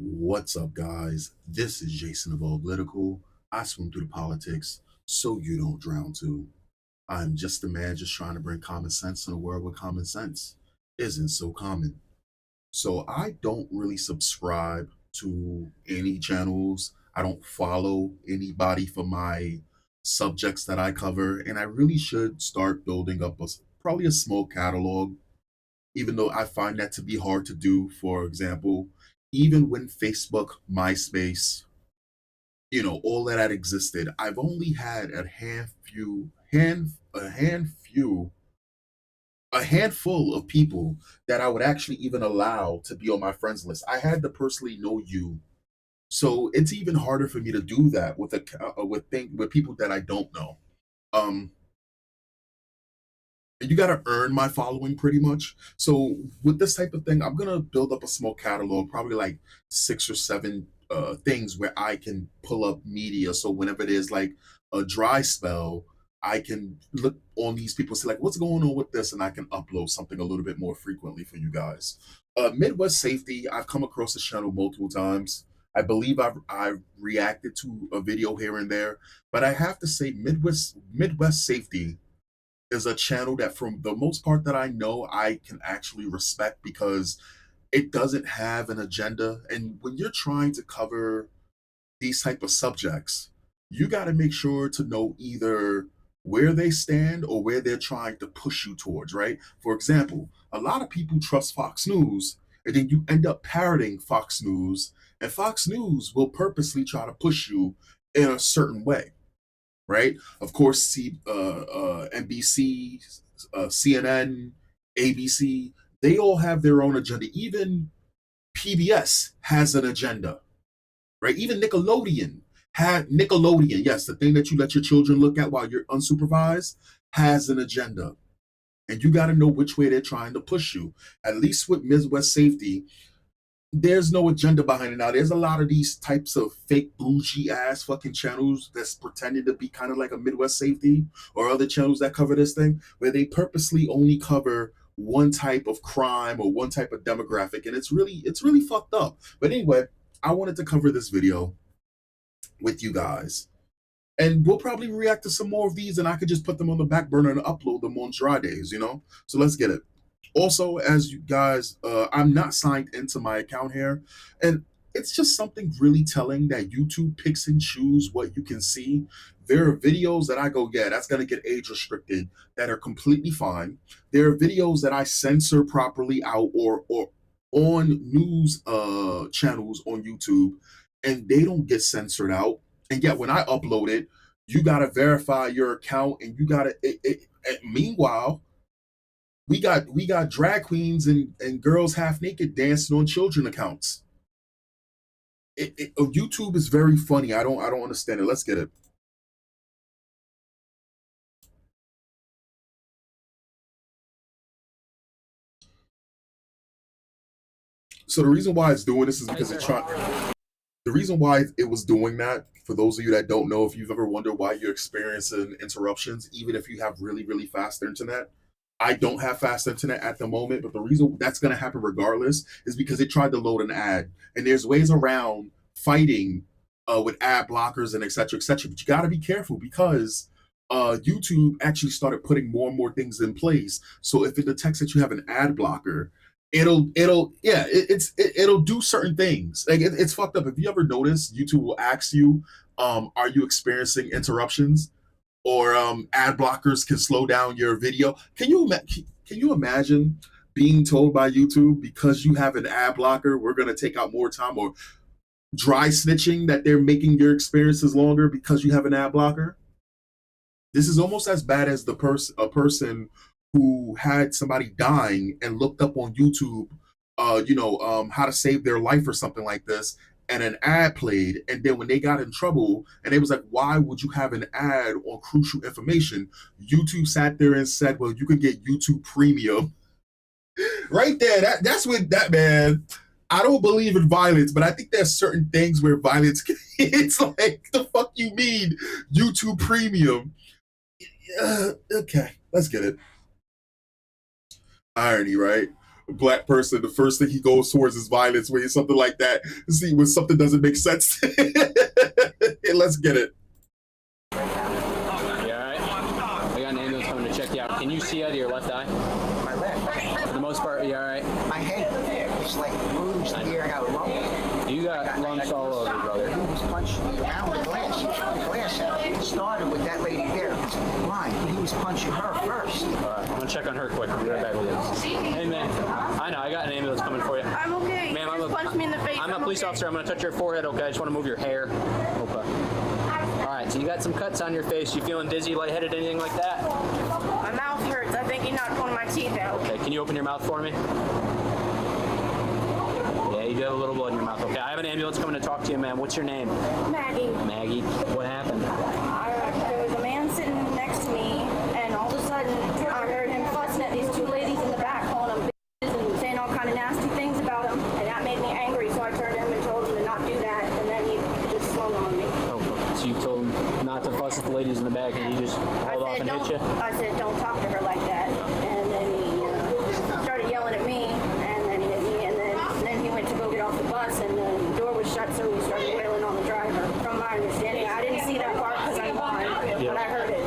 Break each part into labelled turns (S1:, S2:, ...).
S1: What's up, guys? This is Jason of Auglitical. I swim through the politics so you don't drown too. I'm just a man just trying to bring common sense in a world where common sense isn't so common. So I don't really subscribe to any channels. I don't follow anybody for my subjects that I cover, and I really should start building up probably a small catalog, even though I find that to be hard to do. For example, even when Facebook, MySpace, all of that existed, I've only had a handful of people that I would actually even allow to be on my friends list. I had to personally know you. So it's even harder for me to do that with with people that I don't know. Um, you got to earn my following pretty much. So with this type of thing, I'm gonna build up a small catalog, probably like 6 or 7 things where I can pull up media. So whenever there's like a dry spell, I can look on these people, see like what's going on with this, and I can upload something a little bit more frequently for you guys. Midwest Safety, I've come across this channel multiple times. I believe I've reacted to a video here and there, but I have to say Midwest Safety is a channel that, from the most part that I know, I can actually respect because it doesn't have an agenda. And when you're trying to cover these type of subjects, you got to make sure to know either where they stand or where they're trying to push you towards, right? For example, a lot of people trust Fox News, and then you end up parroting Fox News, and Fox News will purposely try to push you in a certain way, right? Of course, NBC, CNN, ABC, they all have their own agenda. Even PBS has an agenda, right? Even Nickelodeon, yes, the thing that you let your children look at while you're unsupervised, has an agenda. And you got to know which way they're trying to push you. At least with Midwest Safety, there's no agenda behind it. Now there's a lot of these types of fake bougie ass fucking channels that's pretending to be kind of like a Midwest Safety, or other channels that cover this thing where they purposely only cover one type of crime or one type of demographic, and it's really fucked up. But anyway, I wanted to cover this video with you guys, and we'll probably react to some more of these, and I could just put them on the back burner and upload them on dry days. So let's get it. Also, as you guys, I'm not signed into my account here, and it's just something really telling that YouTube picks and choose what you can see. There are videos that I go, yeah, that's gonna get age restricted, that are completely fine. There are videos that I censor properly out, or on news channels on YouTube, and they don't get censored out. And yet when I upload it, you gotta verify your account, and you gotta. Meanwhile, we got drag queens and girls half naked dancing on children accounts. YouTube is very funny. I don't understand it. Let's get it. So the reason why it's doing this is because it's trying. The reason why it was doing that, for those of you that don't know, if you've ever wondered why you're experiencing interruptions, even if you have really, really fast internet, I don't have fast internet at the moment, but the reason that's going to happen regardless is because it tried to load an ad. And there's ways around fighting with ad blockers and et cetera, et cetera. But you got to be careful because YouTube actually started putting more and more things in place. So if it detects that you have an ad blocker, it'll yeah it'll do certain things. Like it's fucked up. If you ever notice, YouTube will ask you, are you experiencing interruptions, or ad blockers can slow down your video. Can you imagine being told by YouTube, because you have an ad blocker, we're going to take out more time, or dry snitching, that they're making your experiences longer because you have an ad blocker? This is almost as bad as a person who had somebody dying and looked up on YouTube, how to save their life or something like this, and an ad played, and then when they got in trouble, and they was like, "Why would you have an ad on crucial information?" YouTube sat there and said, "Well, you can get YouTube Premium." Right there, that's what that man. I don't believe in violence, but I think there's certain things where violence. It's like, the fuck you mean YouTube Premium? Okay, let's get it. Irony, right? black person, the first thing he goes towards is violence, where something like that. See, when something doesn't make sense, let's get it.
S2: You alright? I got an ambulance coming to check you out. Can you see out of your left eye?
S3: My left.
S2: For the most part, you alright?
S3: My head was like bruised here. I got lumps.
S2: You got lumps all over, brother.
S3: He was punching around the glass. He took the glass out. It started with that lady there. Blind. He was punching her first.
S2: Alright, I'm gonna check on her quick. I'll be right back with this. Hey, man. I know, I got an ambulance coming for you.
S4: I'm okay.
S2: Ma'am,
S4: You just punched me in the face.
S2: I'm a police officer. I'm gonna touch your forehead, okay? I just wanna move your hair. Okay. Alright, so you got some cuts on your face. You feeling dizzy, lightheaded, anything like that?
S4: My mouth hurts. I think he knocked one of my teeth out.
S2: Okay, can you open your mouth for me? Yeah, you do have a little blood in your mouth. Okay, I have an ambulance coming to talk to you, ma'am. What's your name?
S4: Maggie.
S2: Maggie. What happened?
S4: There was a man sitting next to me, and all of a sudden, I heard him fussing at these two ladies in the back, calling them bitches and saying all kind of nasty things about him, and that made me angry, so I turned to him and told him to not do that, and then he just swung on me.
S2: Oh, so you told him not to fuss at the ladies in the back, and he just hauled off and hit you?
S4: I said, don't talk to her like that, and then he started yelling at me, and then he hit me, and then he went to go get off the bus, and the door was shut, so he started wailing on the driver. From my understanding, I didn't see that part because I'm blind, but I heard it.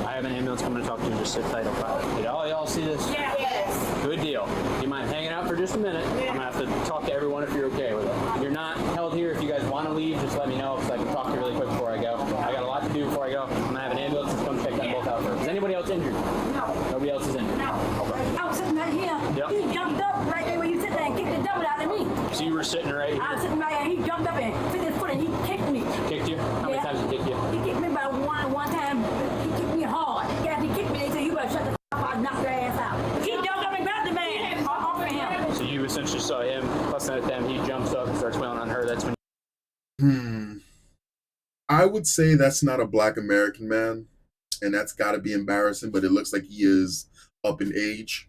S2: I have an ambulance coming to talk to you. Just sit tight, okay? Did all y'all see this?
S4: Yes.
S2: Good deal. Do you mind hanging out for just a minute? I'm going to have to talk to everyone if you're okay with it. You're not held here. If you guys want to leave, just let me know because I can talk to you really quick before I go. I got a lot to do before I go. I'm going to have an ambulance that's come check them both out first. Is anybody else injured?
S5: No.
S2: Nobody else is injured?
S5: No.
S2: Okay.
S5: I was sitting right here.
S2: Yep.
S5: He jumped up right there where you sit there and kicked the devil out of me.
S2: So you were sitting right here?
S5: I was sitting right here. He jumped up and took his foot and he kicked me.
S2: Kicked you? How many
S5: Yeah.
S2: times did he kick you?
S5: He kicked me about one time. He kicked me hard. Yeah, he kicked me. They said, you better shut the f up. I'll knock your ass out. He jumped up and grabbed the man off of him.
S2: So you essentially saw him fussing at them. He jumps up and starts wailing on her. That's when.
S1: I would say that's not a black American man, and that's got to be embarrassing. But it looks like he is up in age.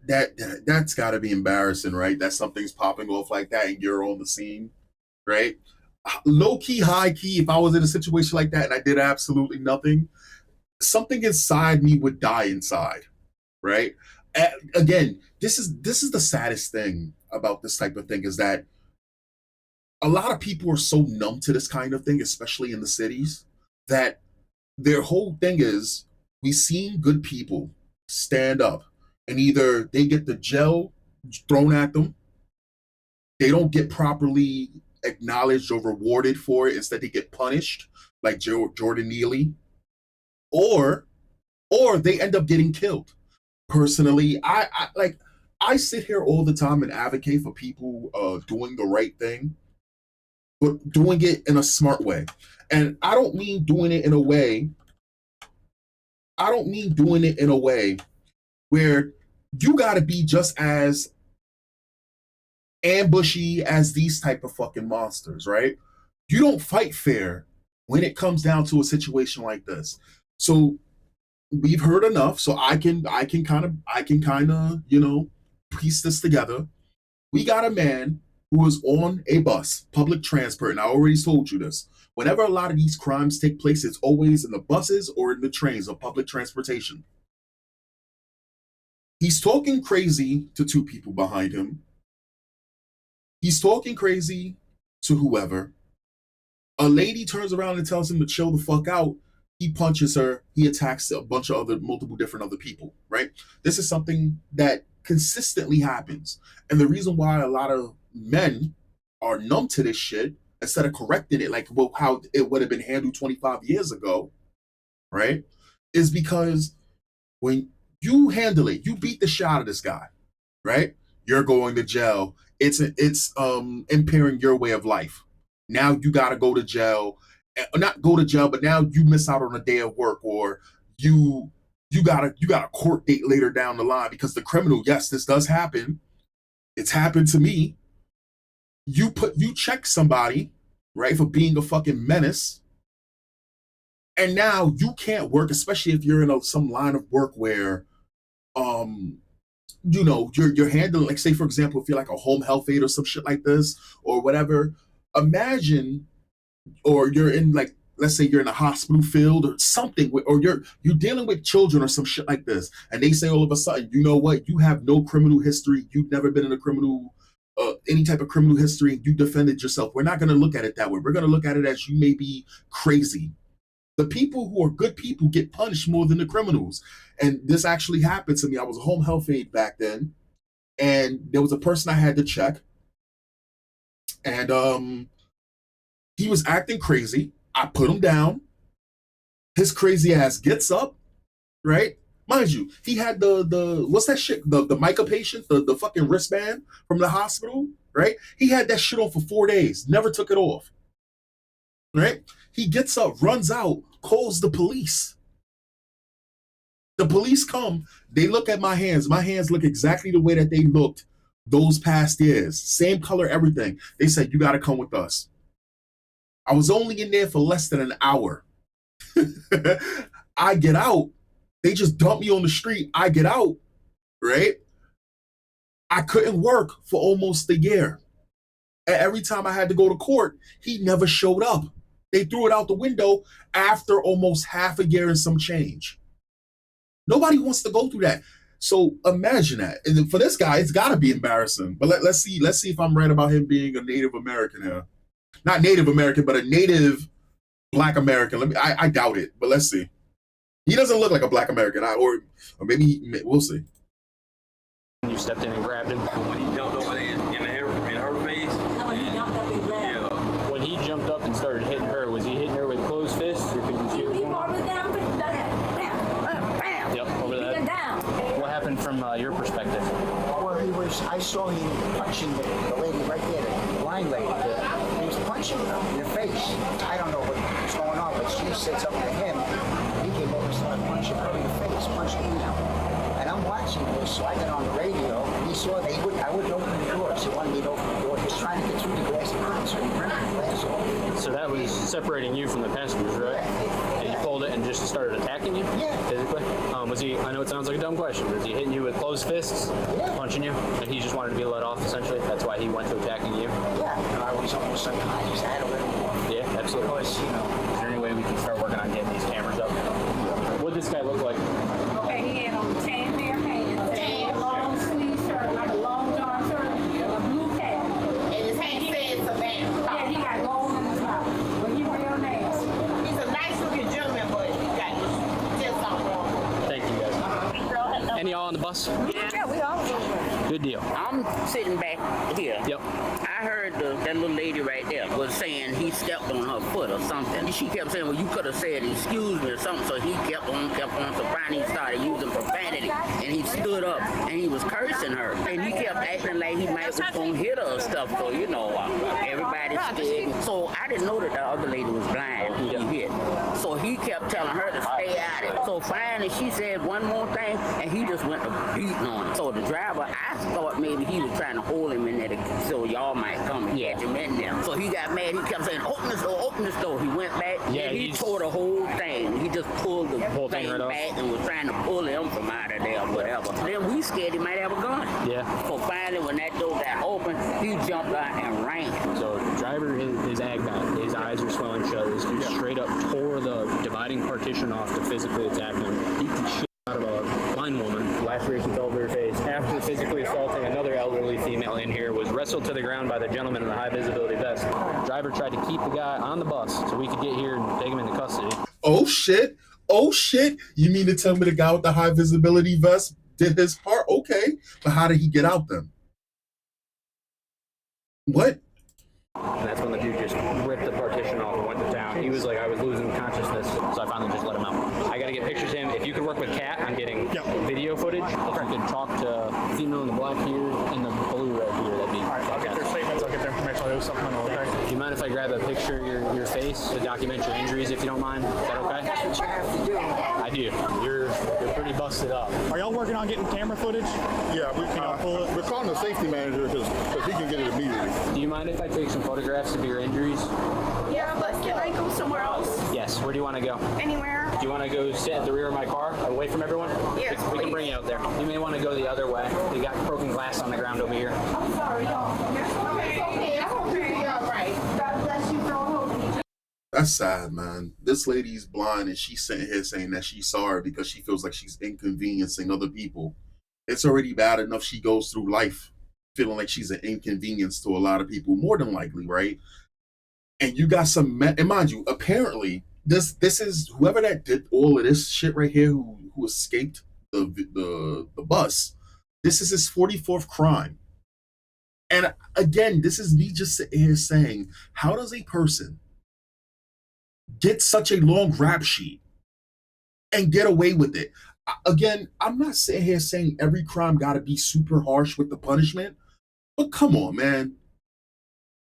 S1: That's got to be embarrassing, right? That something's popping off like that, and you're on the scene, right? Low key, high key. If I was in a situation like that and I did absolutely nothing, something inside me would die inside, right? Again, this is the saddest thing about this type of thing is that a lot of people are so numb to this kind of thing, especially in the cities, that their whole thing is we've seen good people stand up and either they get the gel thrown at them, they don't get properly acknowledged or rewarded for it, instead they get punished like Jordan Neely, or they end up getting killed. Personally, I sit here all the time and advocate for people doing the right thing, but doing it in a smart way. And I don't mean doing it in a way where you got to be just as ambushy as these type of fucking monsters, right? You don't fight fair when it comes down to a situation like this. So we've heard enough. So I can kind of, piece this together. We got a man who was on a bus, public transport, and I already told you this. Whenever a lot of these crimes take place, it's always in the buses or in the trains of public transportation. He's talking crazy to two people behind him. He's talking crazy to whoever. A lady turns around and tells him to chill the fuck out. He punches her. He attacks a bunch of multiple different other people, right? This is something that consistently happens. And the reason why a lot of men are numb to this shit, instead of correcting it like how it would have been handled 25 years ago, right, is because when you handle it, you beat the shit out of this guy, right? You're going to jail. It's impairing your way of life. Now you got to go to jail. Not go to jail, but now you miss out on a day of work, or you got a court date later down the line because the criminal, yes, this does happen. It's happened to me. You check somebody, right, for being a fucking menace, and now you can't work, especially if you're in some line of work where you're handling, like, say for example, if you're like a home health aide or some shit like this or whatever. Imagine, or you're in like let's say you're in a hospital field or something, or you're dealing with children or some shit like this, and they say all of a sudden, you know what, you have no criminal history, you've never been in a criminal, any type of criminal history, you defended yourself. We're not going to look at it that way. We're going to look at it as you may be crazy. The people who are good people get punished more than the criminals. And this actually happened to me. I was a home health aide back then, and there was a person I had to check, and he was acting crazy. I put him down. His crazy ass gets up, right? Mind you, he had the what's that shit? The mica patient, the fucking wristband from the hospital, right? He had that shit on for 4 days, never took it off. Right? He gets up, runs out, calls the police. The police come, they look at my hands. My hands look exactly the way that they looked those past years. Same color, everything. They said, you gotta come with us. I was only in there for less than an hour. I get out. They just dump me on the street. I get out, right? I couldn't work for almost a year. And every time I had to go to court, he never showed up. They threw it out the window after almost half a year and some change. Nobody wants to go through that. So imagine that. And for this guy, it's got to be embarrassing. But let's see if I'm right about him being a Native American here. Not Native American, but a native Black American. I doubt it, but let's see. He doesn't look like a Black American, or maybe we'll see.
S2: You stepped in and grabbed him.
S6: When he jumped over in her face.
S5: When he jumped up, he grabbed.
S6: Yeah.
S2: When he jumped up and started hitting her, was he hitting her with closed fists, or could you see
S5: He
S2: her?
S5: brought me down, bam, bam.
S2: Yep, over
S5: He
S2: that.
S5: got down.
S2: What happened from your perspective?
S3: Well, I saw him punching the lady right there, the blind lady. He was punching her in the face. I don't know what was going on, but she said something to him. He came over and started punching her in the face, punching me out. And I'm watching this, so I got on the radio. He saw that I wouldn't open the door, so he wanted me to open the door. He was trying to get through the glass curtain, so he ripped the glass off.
S2: So that was separating you from the passengers, right? And he pulled it and just started attacking you?
S3: Yeah.
S2: Physically? Was he, I know it sounds like a dumb question, but is he hitting you with closed fists?
S3: Yeah.
S2: Punching you? And he just wanted to be let off, essentially? That's why he went to attacking you?
S3: Yeah, and I was almost like, I just had a little more.
S2: Yeah, absolutely.
S3: Because, you know,
S2: Is there any way we can start working on getting these cameras up? What'd this guy look like?
S5: Okay, he had on tan bare pants, a long sleeve shirt, like a long john shirt, a blue cap.
S7: And his hand said Savannah.
S5: Yeah, he got gold in his mouth. But he real nasty.
S7: He's a nice looking gentleman, but he got just something wrong.
S2: Thank you, guys. Any y'all on the bus?
S5: Yeah, we all
S2: Good deal.
S8: I'm sitting back here.
S2: Yep.
S8: I heard that little lady right there was saying he stepped on her foot or something. She kept saying, well, you could have said excuse me or something. So he kept on. So finally he started using profanity. And he stood up and he was cursing her. And he kept acting like he might was going to hit her or stuff. So, you know, everybody scared. So I didn't know that the other lady was blind who he hit. So he kept telling her to stay out of it. So finally she said one more thing and he just went to beating on her. So the driver, I thought maybe he was trying to hold him in there so y'all might come and catch him in there. So he got mad. He kept saying, open this door, open this door. He went back and he tore the whole thing. He just pulled the whole thing right back and was trying to pull him from out of there or whatever. Then we scared he might have a gun.
S2: Yeah.
S8: So finally when that door got open, he jumped out and ran.
S2: So the driver is agged out. His eyes are swelling shut. This dude straight up tore the dividing partition off to physically attack him. Beat the shit out of a blind woman. Laceration fell to her face. After physically assaulting another elderly female in here, was wrestled to the ground by the gentleman in the high visibility vest. The driver tried to keep the guy on the bus so we could get here and take him into custody.
S1: Oh shit. Oh shit. You mean to tell me the guy with the high visibility vest did his part? Okay. But how did he get out then? What?
S2: And that's when the dude just ripped the partition off and went to town. He was like, I was losing consciousness, so I finally just let him out. I gotta get pictures of him. If you could work with Kat on getting video footage, if you could talk to female in the black here and the blue right here, that'd be
S9: I'll get their statements, I'll get their information, I'll do supplemental, okay?
S2: Do you mind if I grab a picture of your face to document your injuries, if you don't mind? Is that okay?
S3: that's what you have to do.
S2: I do. You're pretty busted up.
S9: Are y'all working on getting camera footage?
S10: Yeah, we're calling the safety manager because he can get it immediately.
S2: Do you mind if I take some photographs of your injuries?
S4: Yeah, but can I go somewhere else?
S2: Yes. Where do you want to go?
S4: Anywhere?
S2: Do you want to go sit at the rear of my car, away from everyone?
S4: Yes,
S2: We can
S4: please.
S2: bring you out there. You may want to go the other way. We got broken glass on the ground over here.
S4: I'm sorry, y'all. Okay, I'm okay. All right. God bless you, girl.
S1: That's sad, man. This lady's blind and she's sitting here saying that she's sorry because she feels like she's inconveniencing other people. It's already bad enough she goes through life feeling like she's an inconvenience to a lot of people, more than likely, right? And you got some, and mind you, apparently this is whoever that did all of this shit right here, who escaped the bus. This is his 44th crime. And again, this is me just sitting here saying, how does a person get such a long rap sheet and get away with it? Again, I'm not sitting here saying every crime got to be super harsh with the punishment, but come on, man.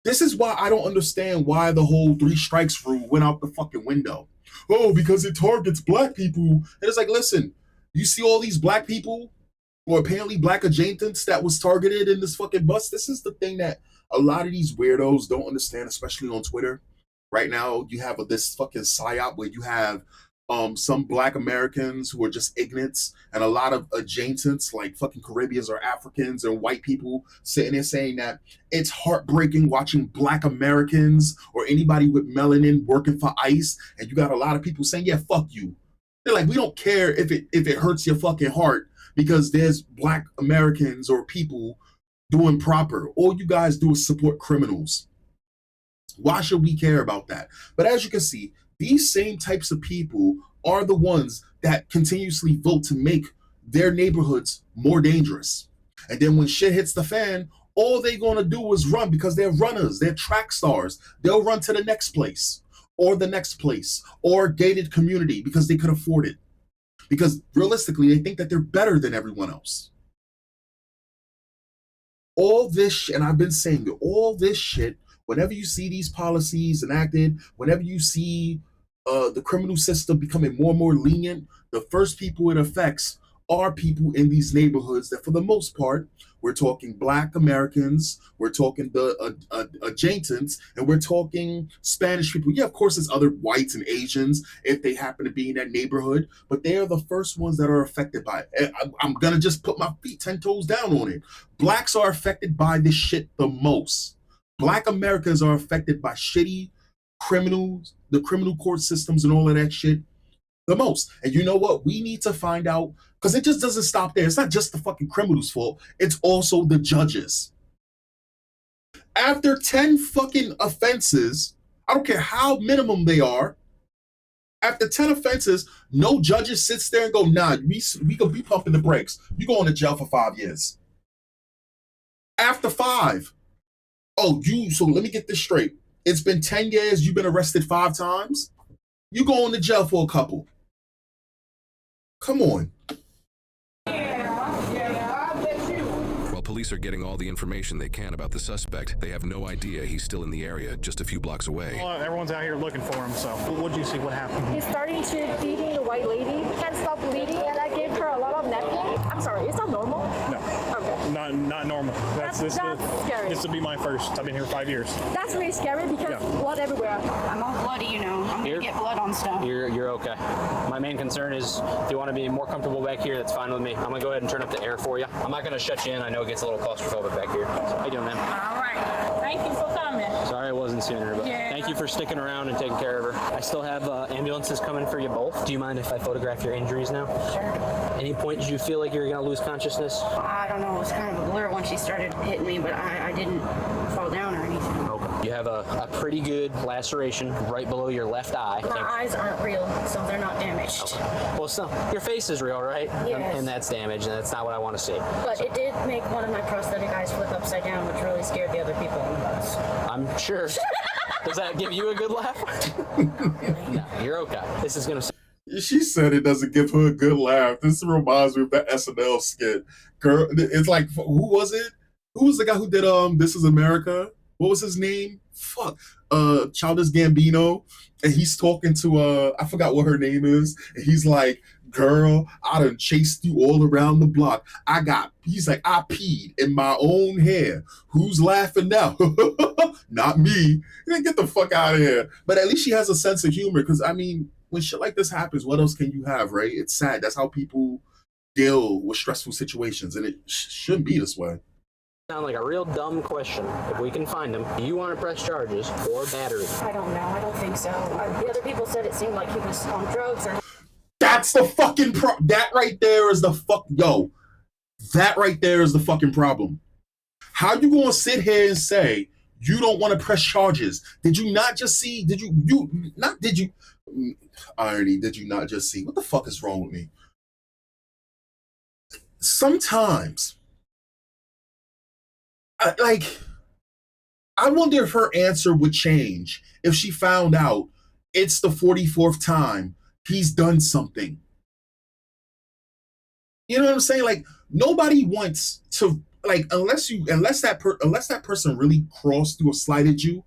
S1: This is why I don't understand why the whole 3 strikes rule went out the fucking window. Oh, because it targets black people. And it's like, listen, you see all these black people, or apparently black adjacents that was targeted in this fucking bus. This is the thing that a lot of these weirdos don't understand, especially on Twitter. Right now, you have this fucking psyop where you have some black Americans who are just ignorants, and a lot of adjacents like fucking Caribbeans or Africans and white people sitting there saying that it's heartbreaking watching black Americans or anybody with melanin working for ICE. And you got a lot of people saying, yeah, fuck you. They're like, we don't care if it hurts your fucking heart because there's black Americans or people doing proper. All you guys do is support criminals. Why should we care about that? But as you can see, these same types of people are the ones that continuously vote to make their neighborhoods more dangerous. And then when shit hits the fan, all they're going to do is run because they're runners, they're track stars. They'll run to the next place or the next place or gated community because they could afford it. Because realistically, they think that they're better than everyone else. All this, and I've been saying it, all this shit, whenever you see these policies enacted, whenever you see the criminal system becoming more and more lenient, the first people it affects are people in these neighborhoods that, for the most part, we're talking black Americans, we're talking the adjacents, and we're talking Spanish people. Yeah, of course, there's other whites and Asians if they happen to be in that neighborhood, but they are the first ones that are affected by it. I'm going to just put my feet 10 toes down on it. Blacks are affected by this shit the most. Black Americans are affected by shitty criminals, the criminal court systems and all of that shit the most. And you know what? We need to find out, because it just doesn't stop there. It's not just the fucking criminals' fault. It's also the judges. After 10 fucking offenses, I don't care how minimum they are, after 10 offenses, no judges sits there and go, nah, we gonna be pumping the brakes. You going to jail for 5 years. After 5, so let me get this straight. It's been 10 years, you've been arrested 5 times. You going to jail for a couple. Come on.
S11: While police are getting all the information they can about the suspect, they have no idea he's still in the area just a few blocks away.
S9: Well, everyone's out here looking for him, so what'd you see? What happened?
S12: He's starting to feeding the white lady. Can't stop bleeding, and I gave her a lot of napkins. I'm sorry, it's not normal?
S9: No.
S12: Okay.
S9: Not normal. That's
S12: scary.
S9: This will be my first. I've been here 5 years.
S12: That's really scary because blood everywhere.
S13: I'm all bloody, you know. I'm gonna get blood on stuff.
S2: You're okay. My main concern is if you want to be more comfortable back here, that's fine with me. I'm gonna go ahead and turn up the air for you. I'm not gonna shut you in. I know it gets a little claustrophobic back here. So, how you doing, man?
S5: All right. Thank you for coming.
S2: Sorry I wasn't sooner, but thank you for sticking around and taking care of her. I still have ambulances coming for you both. Do you mind if I photograph your injuries now?
S13: Sure.
S2: Any point did you feel like you were gonna lose consciousness?
S13: I don't know. It was kind of a blur when she started hitting me, but I didn't fall down or anything.
S2: Okay. You have a pretty good laceration right below your left eye.
S13: My eyes aren't real, so they're not damaged.
S2: Okay. Well, your face is real, right?
S13: Yes.
S2: And that's damaged, and that's not what I want to see.
S13: But it did make one of my prosthetic eyes flip upside down, which really scared the other people on the bus.
S2: I'm sure. Does that give you a good laugh? No, you're okay. This is going to...
S1: She said it doesn't give her a good laugh. This reminds me of that SNL skit. Girl, it's like, who was it? Who was the guy who did This Is America? What was his name? Fuck. Childish Gambino. And he's talking to, I forgot what her name is. And he's like, girl, I done chased you all around the block. He's like, I peed in my own hair. Who's laughing now? Not me. Get the fuck out of here. But at least she has a sense of humor. Because, I mean, when shit like this happens, what else can you have, right? It's sad. That's how people deal with stressful situations. And it shouldn't be this way.
S2: Sound like a real dumb question. If we can find him, do you want to press charges or battery?
S13: I don't know. I don't think so. The other people said it seemed like he was on drugs or.
S1: That's the fucking that right there is the that right there is the fucking problem. How you gonna sit here and say you don't want to press charges? Did you not just see? Irony, did you not just see? What the fuck is wrong with me? Sometimes, I wonder if her answer would change if she found out it's the 44th time he's done something. You know what I'm saying? Like, nobody wants to, like, unless that person really crossed through or slighted you.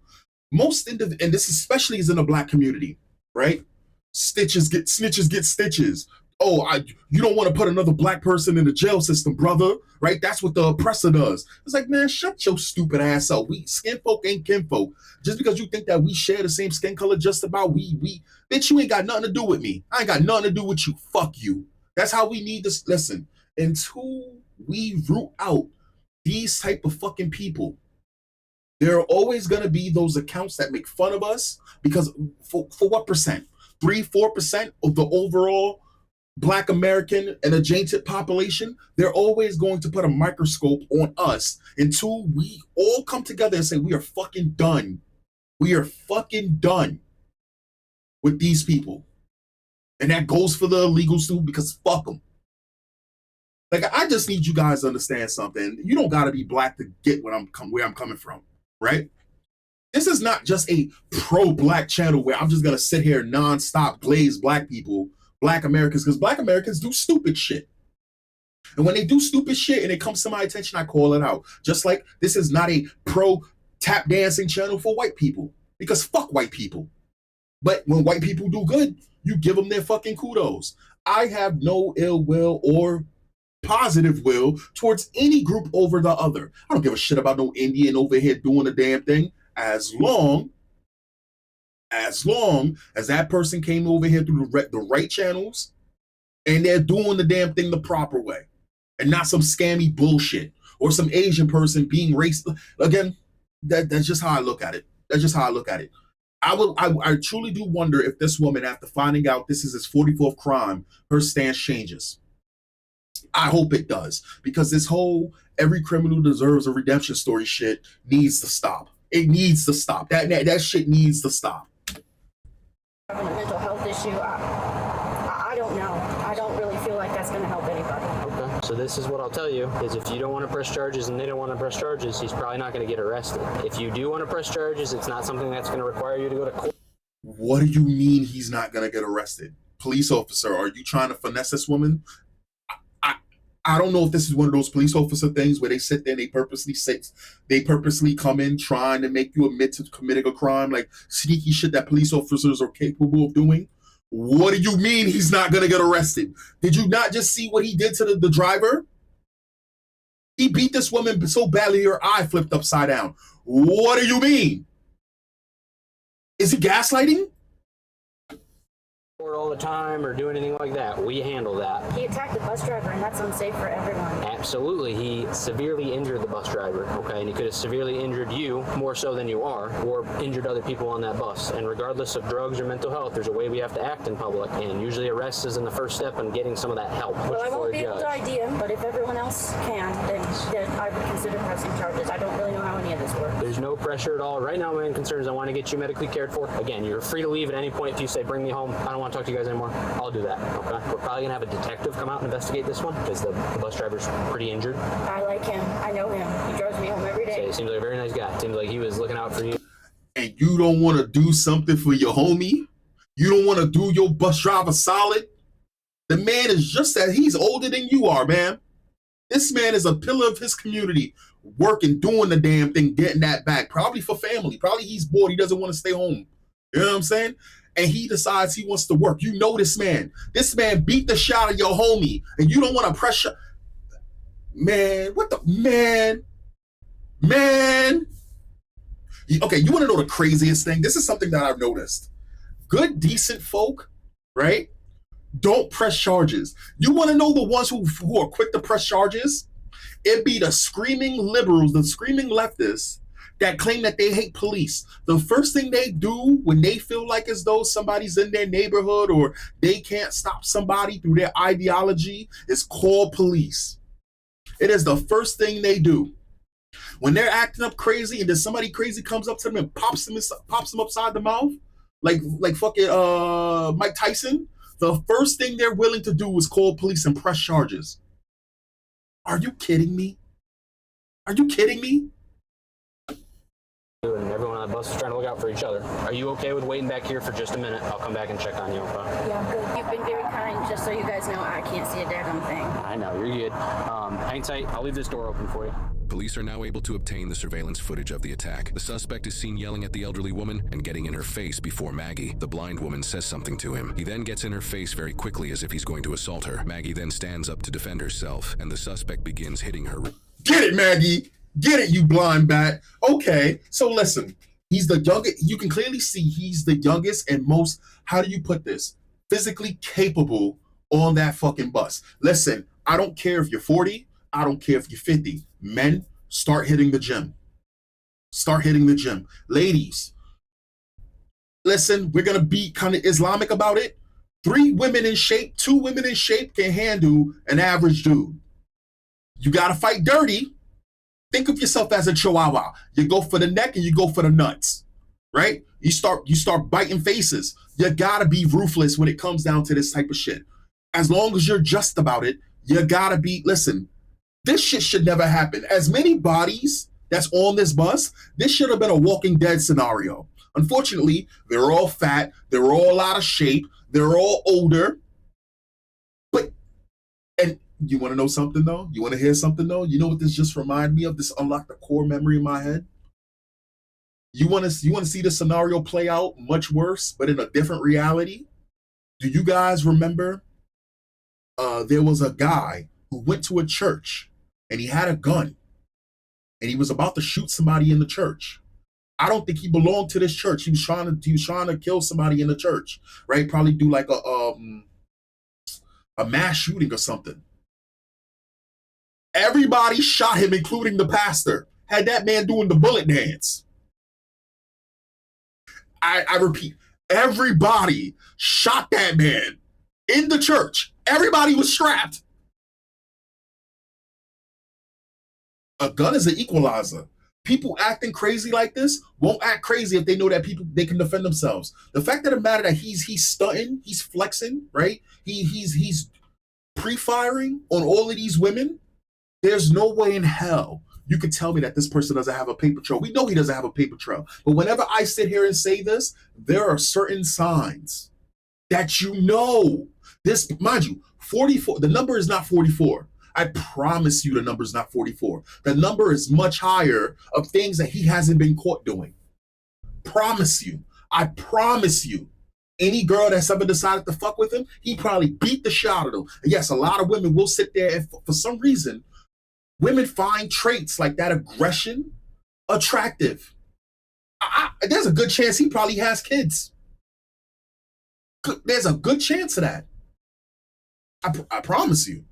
S1: And this especially is in the black community, right? Snitches get stitches. Oh, you don't want to put another black person in the jail system, brother, right? That's what the oppressor does. It's like, man, shut your stupid ass up. We skin folk ain't kinfolk. Just because you think that we share the same skin color, just about bitch, you ain't got nothing to do with me. I ain't got nothing to do with you. Fuck you. That's how we need this. Listen, until we root out these type of fucking people, there are always going to be those accounts that make fun of us because for what percent? 3-4% of the overall Black American and adjacent population. They're always going to put a microscope on us until we all come together and say we are fucking done. We are fucking done with these people. And that goes for the illegals too, because fuck them. Like, I just need you guys to understand something. You don't got to be black to get where I'm coming from, right? This is not just a pro-black channel where I'm just going to sit here nonstop glaze black people, black Americans, because black Americans do stupid shit. And when they do stupid shit and it comes to my attention, I call it out. Just like this is not a pro-tap dancing channel for white people, because fuck white people. But when white people do good, you give them their fucking kudos. I have no ill will or positive will towards any group over the other. I don't give a shit about no Indian over here doing a damn thing as long as that person came over here through the right channels and they're doing the damn thing the proper way and not some scammy bullshit or some Asian person being racist. Again, that's just how I look at it. That's just how I look at it. I truly do wonder if this woman, after finding out this is his 44th crime, her stance changes. I hope it does, because this whole every criminal deserves a redemption story shit needs to stop. It needs to stop. That shit needs to stop.
S13: Having a mental health issue, I don't know. I don't really feel like that's going to help anybody.
S2: Okay. So this is what I'll tell you, is if you don't want to press charges and they don't want to press charges, he's probably not going to get arrested. If you do want to press charges, it's not something that's going to require you to go to court.
S1: What do you mean he's not going to get arrested? Police officer, are you trying to finesse this woman? I don't know if this is one of those police officer things where they sit there and they purposely come in trying to make you admit to committing a crime, like sneaky shit that police officers are capable of doing. What do you mean he's not going to get arrested? Did you not just see what he did to the driver? He beat this woman so badly her eye flipped upside down. What do you mean? Is he gaslighting?
S2: All the time or do anything like that. We handle that.
S13: He attacked the bus driver, and that's unsafe for everyone.
S2: Absolutely. He severely injured the bus driver, okay? And he could have severely injured you more so than you are, or injured other people on that bus. And regardless of drugs or mental health, there's a way we have to act in public, and usually arrest is in the first step in getting some of that help.
S13: Well, I won't be able to ID him, but if everyone else can, then I would consider pressing charges. I don't really know how any of this works.
S2: There's no pressure at all. Right now, my main concern is I want to get you medically cared for. Again, you're free to leave at any point if you say, bring me home. I don't want to talk to you guys anymore. I'll do that, okay? We're probably gonna have a detective come out and investigate this one because the bus driver's pretty injured.
S13: I like him. I know him. He drives me home every day.
S2: So he seems like a very nice guy. Seems like he was looking out for you.
S1: And you don't want to do something for your homie? You don't want to do your bus driver solid? The man is just that. He's older than you are, man. This man is a pillar of his community, working, doing the damn thing, getting that back. Probably for family. Probably he's bored. He doesn't want to stay home. You know what I'm saying? And he decides he wants to work. You know this man. This man beat the shot of your homie, and you don't want to pressure. Man, what the man? Okay, you want to know the craziest thing? This is something that I've noticed. Good, decent folk, right? Don't press charges. You want to know the ones who are quick to press charges? It be the screaming liberals, the screaming leftists that claim that they hate police. The first thing they do when they feel like as though somebody's in their neighborhood or they can't stop somebody through their ideology is call police. It is the first thing they do. When they're acting up crazy and then somebody crazy comes up to them and pops them upside the mouth, like fucking Mike Tyson, the first thing they're willing to do is call police and press charges. Are you kidding me? Are you kidding me?
S2: And everyone on the bus is trying to look out for each other. Are you okay with waiting back here for just a minute? I'll come back and check on you. Okay?
S13: Yeah, I'm good. You've been very kind, just so you guys know, I can't see a daggone thing.
S2: I know, you're good. Hang tight. I'll leave this door open for you.
S11: Police are now able to obtain the surveillance footage of the attack. The suspect is seen yelling at the elderly woman and getting in her face before Maggie. The blind woman says something to him. He then gets in her face very quickly as if he's going to assault her. Maggie then stands up to defend herself, and the suspect begins hitting her.
S1: Get it, Maggie. Get it, you blind bat. Okay, so listen. He's the youngest. You can clearly see he's the youngest and most, how do you put this, physically capable on that fucking bus. Listen, I don't care if you're 40. I don't care if you're 50. Men, start hitting the gym. Start hitting the gym. Ladies, listen, we're going to be kind of Islamic about it. 3 women in shape, 2 women in shape can handle an average dude. You got to fight dirty. Think of yourself as a chihuahua. You go for the neck and you go for the nuts, right? You start biting faces. You gotta be ruthless when it comes down to this type of shit. As long as you're just about it, you gotta be, listen, this shit should never happen. As many bodies that's on this bus, this should have been a Walking Dead scenario. Unfortunately, they're all fat, they're all out of shape, they're all older. And you want to know something, though? You want to hear something, though? You know what this just reminded me of? This unlocked a core memory in my head. You want to see the scenario play out much worse, but in a different reality? Do you guys remember there was a guy who went to a church, and he had a gun, and he was about to shoot somebody in the church. I don't think he belonged to this church. He was trying to kill somebody in the church, right? Probably do like a mass shooting or something. Everybody shot him, including the pastor. Had that man doing the bullet dance. I repeat, everybody shot that man in the church. Everybody was strapped. A gun is an equalizer. People acting crazy like this won't act crazy if they know that they can defend themselves. The fact of the matter that he's stunting, he's flexing, right? He's pre-firing on all of these women. There's no way in hell you could tell me that this person doesn't have a paper trail. We know he doesn't have a paper trail. But whenever I sit here and say this, there are certain signs that you know. This, mind you, 44, the number is not 44. I promise you the number is not 44. The number is much higher of things that he hasn't been caught doing. Promise you. I promise you. Any girl that's ever decided to fuck with him, he probably beat the shit out of them. And yes, a lot of women will sit there and for some reason, women find traits like that aggression attractive. There's a good chance he probably has kids. There's a good chance of that. I promise you.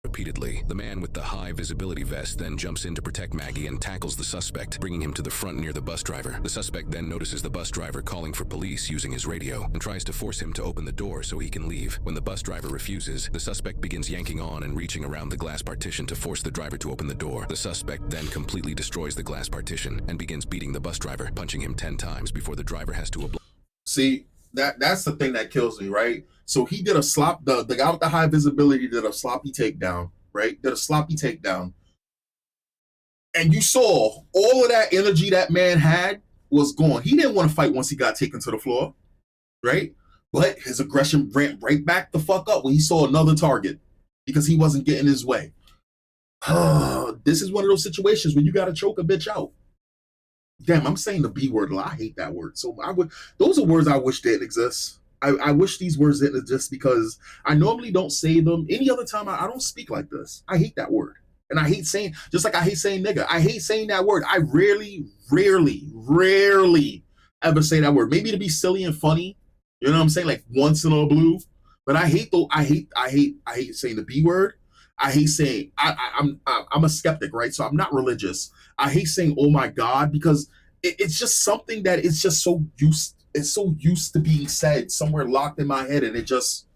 S11: Repeatedly, the man with the high visibility vest then jumps in to protect Maggie and tackles the suspect, bringing him to the front near the bus driver. The suspect then notices the bus driver calling for police using his radio and tries to force him to open the door so he can leave. When the bus driver refuses, the suspect begins yanking on and reaching around the glass partition to force the driver to open the door. The suspect then completely destroys the glass partition and begins beating the bus driver, punching him 10 times before the driver has to oblige.
S1: See, that's the thing that kills me, right? So he did a the guy with the high visibility did a sloppy takedown, right? Did a sloppy takedown. And you saw all of that energy that man had was gone. He didn't want to fight once he got taken to the floor, right? But his aggression ramped right back the fuck up when he saw another target because he wasn't getting his way. This is one of those situations where you got to choke a bitch out. Damn, I'm saying the B word a lot. I hate that word. So those are words I wish didn't exist. I wish these words didn't exist because I normally don't say them. Any other time, I don't speak like this. I hate that word. And I hate saying, just like I hate saying nigga, I hate saying that word. I rarely ever say that word. Maybe to be silly and funny, you know what I'm saying? Like once in a blue. But I hate saying the B word. I hate saying I'm a skeptic, right? So I'm not religious. I hate saying "oh my God" because it's just something that it's just so used to being said somewhere locked in my head, and it just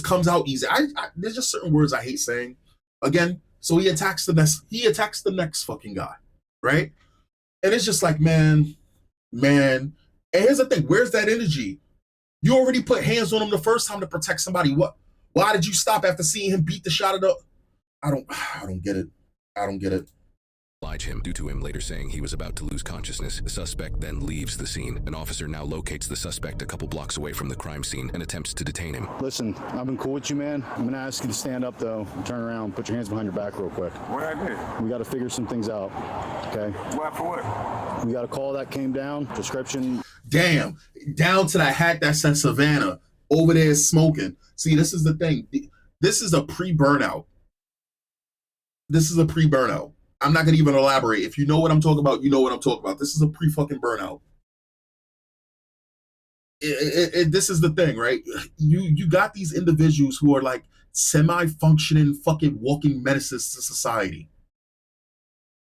S1: comes out easy. There's just certain words I hate saying. Again, so he attacks the next fucking guy, right? And it's just like, man. And here's the thing: where's that energy? You already put hands on him the first time to protect somebody. What? Why did you stop after seeing him beat the shot at the? I don't get it. I don't get it.
S11: Him due to him later saying he was about to lose consciousness. The suspect then leaves the scene. An officer now locates the suspect a couple blocks away from the crime scene and attempts to detain him.
S10: Listen, I've been cool with you, man. I'm gonna ask you to stand up though, turn around, put your hands behind your back real quick.
S6: What I did?
S10: We got to figure some things out. Okay.
S6: What for what?
S10: We got a call that came down. Description.
S1: Damn, down to that hat that said Savannah over there smoking. See, this is the thing. This is a pre-burnout. I'm not gonna even elaborate. If you know what I'm talking about, you know what I'm talking about. This is a pre-fucking burnout. This is the thing, right? You got these individuals who are like semi-functioning fucking walking menaces to society.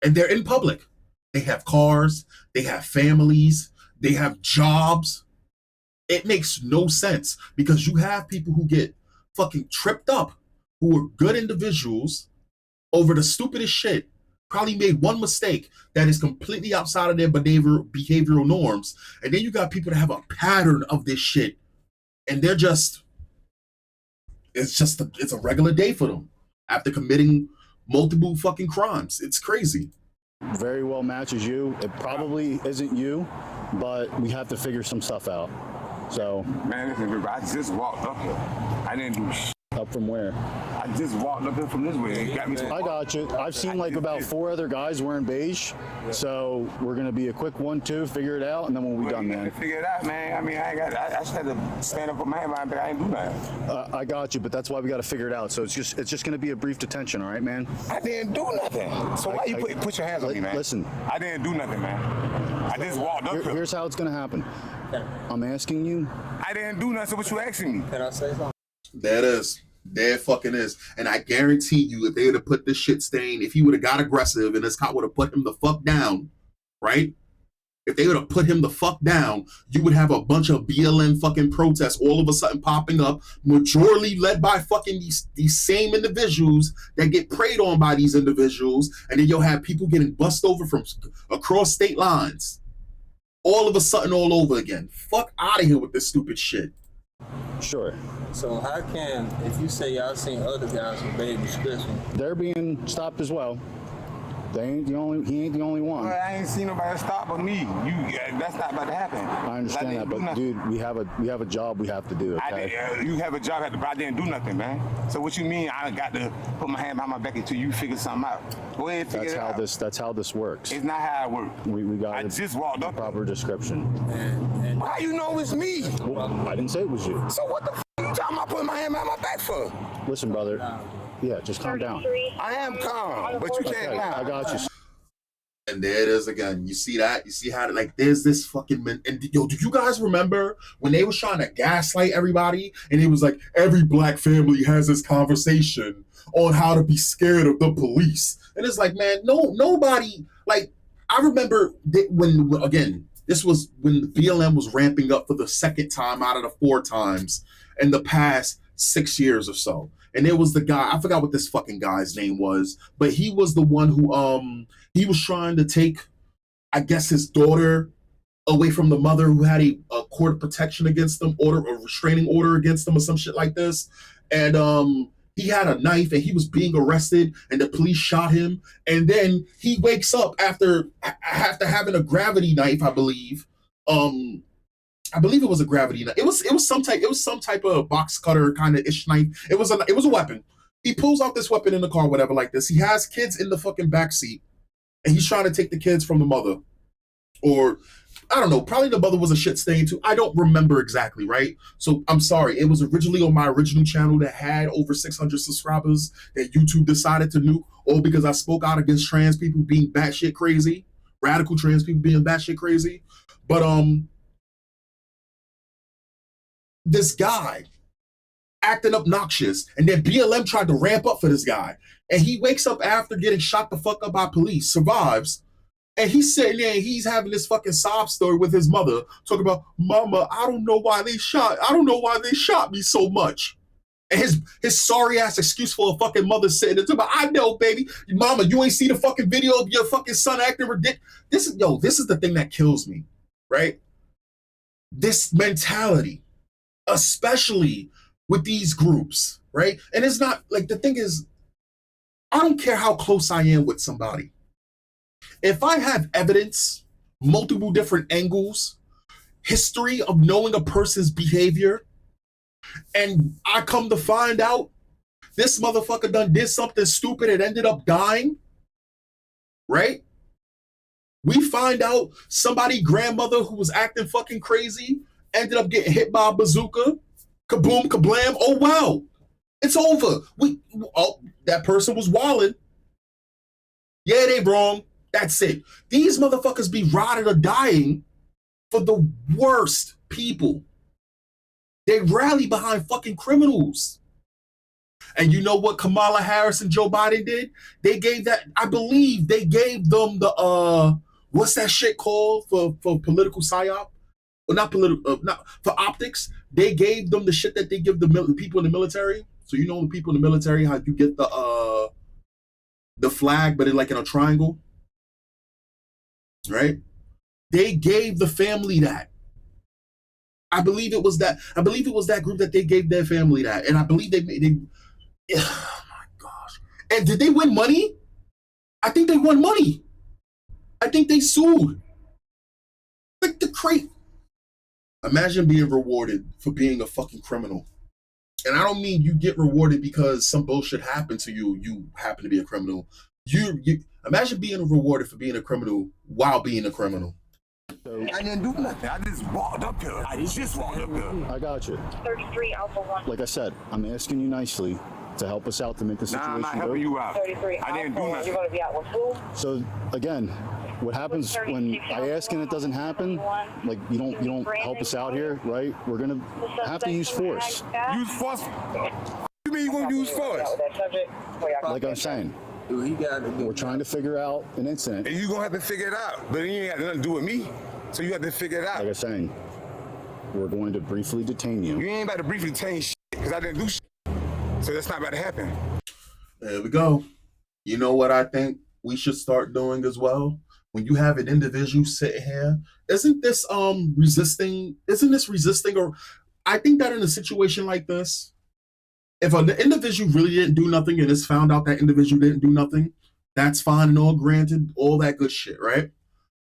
S1: And they're in public. They have cars, they have families, they have jobs. It makes no sense because you have people who get fucking tripped up, who are good individuals over the stupidest shit, probably made one mistake that is completely outside of their behavioral norms. And then you got people that have a pattern of this shit. And they're just, it's a regular day for them after committing multiple fucking crimes. It's crazy.
S10: Very well matches you. It probably isn't you, but we have to figure some stuff out. So,
S6: Man, listen, I just walked up here. I didn't do shit.
S10: Up from where?
S6: I just walked up here from this way. It got me.
S10: I got you. I've seen like about 4 other guys wearing beige. So we're gonna be a quick 1-2, figure it out, and then we'll be done, man.
S6: Figure it out, man. I mean, I just had to stand up for my hand, but I didn't do that.
S10: I got you, but that's why we got to figure it out. So it's just gonna be a brief detention, all right, man?
S6: I didn't do nothing. So why you put your hands on me, man?
S10: Listen.
S6: I didn't do nothing, man. I just walked up here.
S10: Here's how it's gonna happen. I'm asking you.
S6: I didn't do nothing. So what you asking me?
S2: Can I say something?
S1: There it is. There it fucking is. And I guarantee you, if they would have put this shit stain, if he would have got aggressive and this cop would have put him the fuck down, right? If they would have put him the fuck down, you would have a bunch of BLM fucking protests all of a sudden popping up, majority led by fucking these same individuals that get preyed on by these individuals, and then you'll have people getting bussed over from across state lines. All of a sudden, all over again. Fuck out of here with this stupid shit.
S10: Sure.
S14: So how can, if you say y'all seen other guys with baby description,
S10: they're being stopped as well. He ain't the only one.
S6: Well, I ain't seen nobody stop but me. That's not about to happen.
S10: I understand that, but dude, we have a job we have to do. Okay.
S6: You have a job, but I didn't do nothing, man. So what you mean? I got to put my hand behind my back until you figure something out. Go ahead, figure it out.
S10: That's how this works.
S6: It's not how it works.
S10: We got.
S6: I just walked up.
S10: Proper description.
S6: And how you know it's me?
S10: Well, I didn't say it was you.
S6: So what the f you talking about putting my hand behind my back for?
S10: Listen, brother. Yeah, just calm down.
S6: I am calm, but you can't now.
S10: I got you.
S1: And there it is again. You see that? You see how like there's this fucking and yo, do you guys remember when they was trying to gaslight everybody and it was like every black family has this conversation on how to be scared of the police? And it's like, man, nobody, like, I remember that when again, this was when the BLM was ramping up for the second time out of the 4 times in the past 6 years or so. And there was the guy, I forgot what this fucking guy's name was, but he was the one who he was trying to take, I guess, his daughter away from the mother who had a court of protection against them, a restraining order against them or some shit like this. And he had a knife and he was being arrested and the police shot him. And then he wakes up after having a gravity knife, I believe. I believe it was a gravity knife. It was some type of box cutter kind of ish knife. It was a weapon. He pulls out this weapon in the car, whatever, like this. He has kids in the fucking backseat. And he's trying to take the kids from the mother. Or, I don't know, probably the mother was a shit stain too. I don't remember exactly, right? So, I'm sorry. It was originally on my original channel that had over 600 subscribers that YouTube decided to nuke, all because I spoke out against trans people being batshit crazy. Radical trans people being batshit crazy. But, this guy, acting obnoxious. And then BLM tried to ramp up for this guy. And he wakes up after getting shot the fuck up by police, survives. And he's sitting there and he's having this fucking sob story with his mother, talking about, Mama, I don't know why they shot me so much. And his sorry ass excuse for a fucking mother sitting there, about, I know, baby. Mama, you ain't see the fucking video of your fucking son acting ridiculous. This is the thing that kills me, right? This mentality, especially with these groups, right? And it's not like, the thing is, I don't care how close I am with somebody. If I have evidence, multiple different angles, history of knowing a person's behavior, and I come to find out this motherfucker done did something stupid and ended up dying, right? We find out somebody grandmother who was acting fucking crazy ended up getting hit by a bazooka, kaboom, kablam, oh wow, it's over. That person was wilding. Yeah, they wrong. That's it. These motherfuckers be rotted or dying for the worst people. They rally behind fucking criminals. And you know what Kamala Harris and Joe Biden did? They gave that, I believe they gave them the, what's that shit called for political psyop? Well, not political, not for optics. They gave them the shit that they give the people in the military. So you know the people in the military, how you get the flag, but it's like in a triangle, right? They gave the family that. I believe it was that group that they gave their family that, and I believe they oh my gosh! And did they win money? I think they won money. I think they sued. Like the crate. Imagine being rewarded for being a fucking criminal. And I don't mean you get rewarded because some bullshit happened to you. You happen to be a criminal. You imagine being rewarded for being a criminal while being a criminal.
S6: I didn't do nothing. I just walked up here. I
S10: got you.
S12: 33 Alpha 1.
S10: Like I said, I'm asking you nicely to help us out to make the situation
S6: I'm not helping you out.
S12: 33
S6: I didn't do
S12: Alpha 1.
S6: nothing.
S12: You're going to be out with who?
S10: So again, what happens when I ask and it doesn't happen? Like you don't help us out here, right? We're gonna have to use force.
S6: Use force? You mean you gonna use force?
S10: Like I'm saying, we're trying to figure out an incident.
S6: And you gonna have to figure it out. But it ain't got nothing to do with me. So you have to figure it out.
S10: Like I'm saying, we're going to briefly detain you.
S6: You ain't about to briefly detain shit because I didn't do shit. So that's not about to happen.
S1: There we go. You know what I think we should start doing as well? When you have an individual sitting here, isn't this resisting? Or I think that in a situation like this, if an individual really didn't do nothing and it's found out that individual didn't do nothing, that's fine and all, granted, all that good shit, right?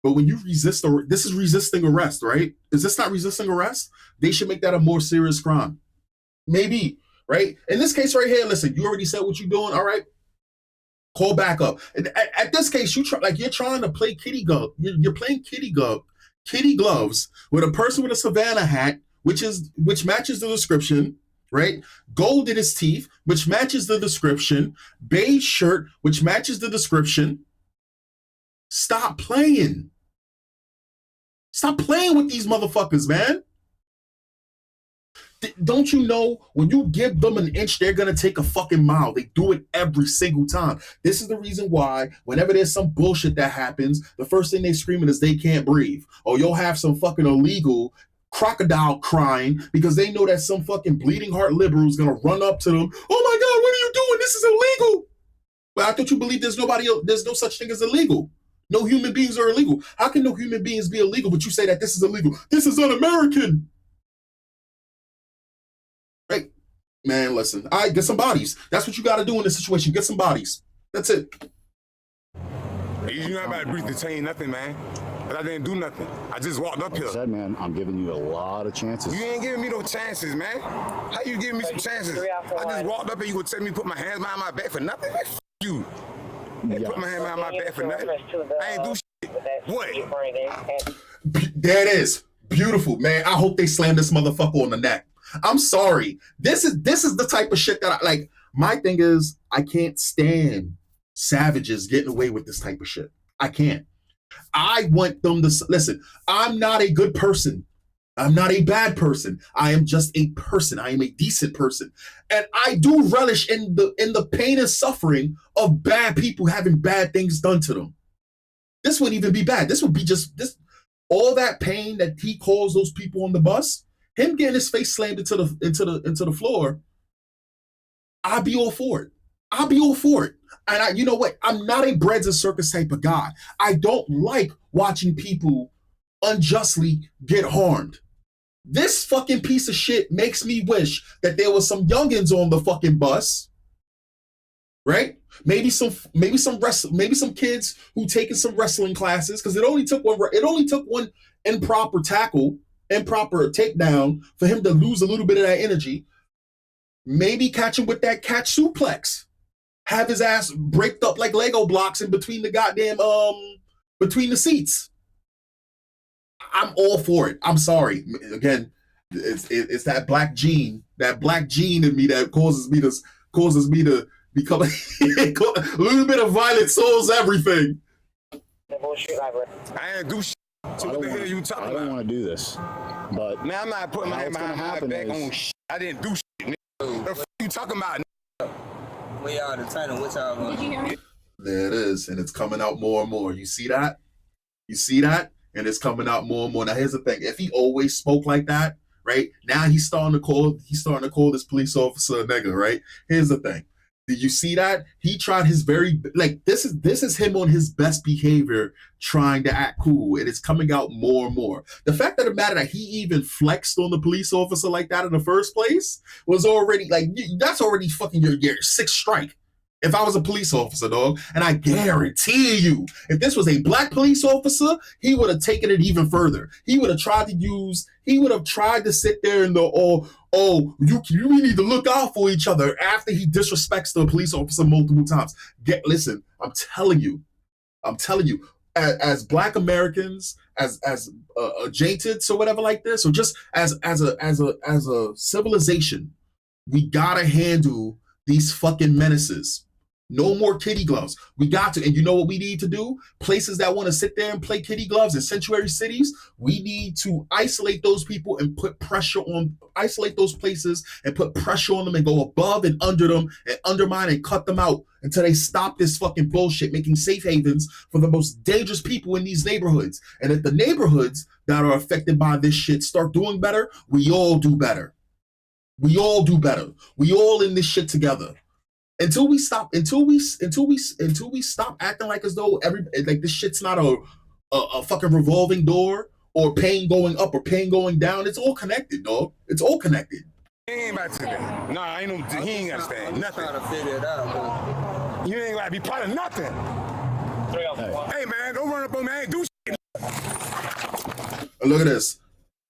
S1: But when you resist, this is resisting arrest, right? Is this not resisting arrest? They should make that a more serious crime. Maybe, right? In this case right here, listen, you already said what you're doing, all right? Call back up. And at this case, you're trying to play kitty glove. You're playing kitty gloves with a person with a Savannah hat, which matches the description, right? Gold in his teeth, which matches the description. Beige shirt, which matches the description. Stop playing. Stop playing with these motherfuckers, man. Don't you know when you give them an inch, they're going to take a fucking mile. They do it every single time. This is the reason why whenever there's some bullshit that happens, the first thing they screaming is they can't breathe. Or you'll have some fucking illegal crocodile crying because they know that some fucking bleeding heart liberal is going to run up to them. Oh my God, what are you doing? This is illegal. Well, I thought you believed there's no such thing as illegal. No human beings are illegal. How can no human beings be illegal, but you say that this is illegal? This is un-American. Right? Man, listen. All right, get some bodies. That's what you got to do in this situation. Get some bodies. That's it.
S6: You're not about to brief detain nothing, man. But I didn't do nothing. I just walked up here.
S10: Like I said, man, I'm giving you a lot of chances.
S6: You ain't giving me no chances, man. How you giving me some chances? I just walked up here. You would tell me to put my hands behind my back for nothing? Man, f you. Yeah. Put my hand behind my back for nothing. I ain't do shit. What?
S1: There it is. Beautiful, man. I hope they slam this motherfucker on the neck. I'm sorry. This is the type of shit that I like. My thing is, I can't stand savages getting away with this type of shit. I can't. I want them to listen. I'm not a good person. I'm not a bad person. I am just a person. I am a decent person. And I do relish in the pain and suffering of bad people having bad things done to them. This wouldn't even be bad. This would be just this all that pain that he caused those people on the bus, him getting his face slammed into the floor. I'd be all for it. I'll be all for it. And you know what? I'm not a breads and circus type of guy. I don't like watching people unjustly get harmed. This fucking piece of shit makes me wish that there was some youngins on the fucking bus, right? Maybe some kids who taking some wrestling classes, because it only took one improper takedown for him to lose a little bit of that energy. Maybe catch him with that catch suplex. Have his ass breaked up like Lego blocks in between the goddamn between the seats. I'm all for it. I'm sorry. Again, it's that black gene in me that causes me to become a little bit of violent souls everything.
S6: I ain't do shit. So what the hell you talking about?
S10: I don't want to do this, but
S6: man, I'm not putting my hand behind my back on shit. I didn't do shit. What the fuck you talking about?
S14: We are the title. What y'all want? Did you hear me?
S1: There it is, and it's coming out more and more. You see that? You see that? And it's coming out more and more. Now, here's the thing: if he always spoke like that, right? Now he's starting to call this police officer a nigga, right? Here's the thing: did you see that? He tried his very this is him on his best behavior, trying to act cool, and it's coming out more and more. The fact of the matter that he even flexed on the police officer like that in the first place was already that's already fucking your sixth strike. If I was a police officer, dog, and I guarantee you, if this was a black police officer, he would have taken it even further. He would have tried to sit there and go, you need to look out for each other after he disrespects the police officer multiple times. Listen, I'm telling you, as black Americans, as Jatids or whatever like this, or just as a civilization, we gotta handle these fucking menaces. No more kitty gloves. We got to. And you know what we need to do? Places that want to sit there and play kitty gloves in sanctuary cities, we need to isolate those people and isolate those places and put pressure on them and go above and under them and undermine and cut them out until they stop this fucking bullshit, making safe havens for the most dangerous people in these neighborhoods. And if the neighborhoods that are affected by this shit start doing better, we all do better. We all do better. We all in this shit together. Until we stop acting like as though this shit's not a fucking revolving door or pain going up or pain going down. It's all connected, dog. It's all connected.
S6: He ain't about to that. Nah, he ain't understand nothing.
S14: Trying to figure it out,
S6: you ain't gotta be part of nothing. Hey man, don't run up on me. I ain't do shit.
S1: Look at this.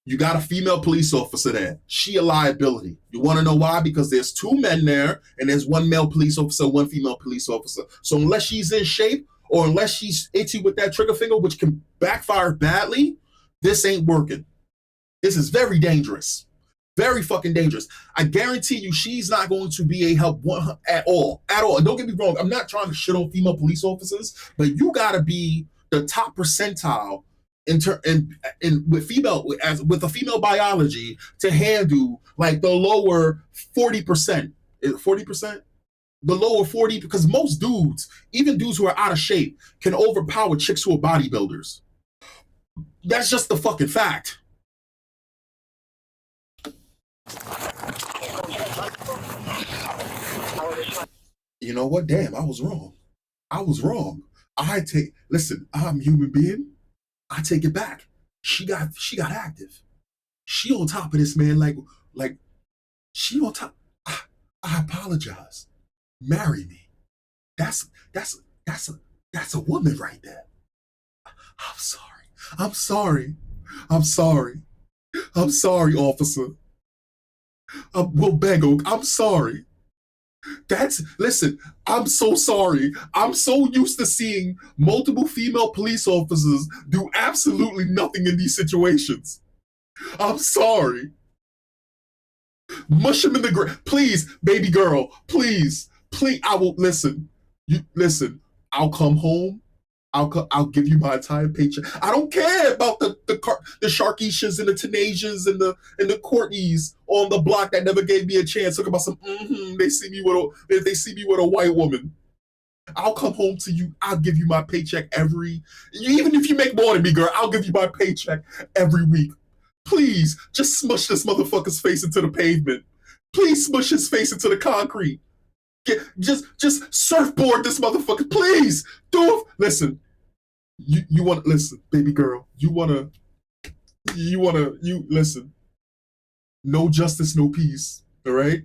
S1: You got a female police officer there. She a liability. You want to know why? Because there's two men there, and there's one male police officer, one female police officer. So unless she's in shape, or unless she's itchy with that trigger finger, which can backfire badly, this ain't working. This is very dangerous. Very fucking dangerous. I guarantee you she's not going to be a help at all. At all. And don't get me wrong, I'm not trying to shit on female police officers, but you got to be the top percentile with a female biology to handle like the lower 40%. 40%? The lower 40%, because most dudes, even dudes who are out of shape, can overpower chicks who are bodybuilders. That's just the fucking fact. You know what? Damn, I was wrong. Listen, I'm a human being. I take it back. She got active. She on top of this, man. Like she on top. I apologize. Marry me. That's a woman right there. I'm sorry, officer. Will Bango, I'm sorry. Listen, I'm so sorry. I'm so used to seeing multiple female police officers do absolutely nothing in these situations. I'm sorry. Mush him in the ground. Please, baby girl, please. I will listen. I'll come home I'll give you my entire paycheck. I don't care about the Sharkeishas and the Tenasias and the Courtneys on the block that never gave me a chance. Talk about some. They see me with a white woman. I'll come home to you. I'll give you my paycheck even if you make more than me, girl. I'll give you my paycheck every week. Please, just smush this motherfucker's face into the pavement. Please smush his face into the concrete. Just surfboard this motherfucker. Please, do it. Listen, you want to listen, baby girl. You listen. No justice, no peace. All right.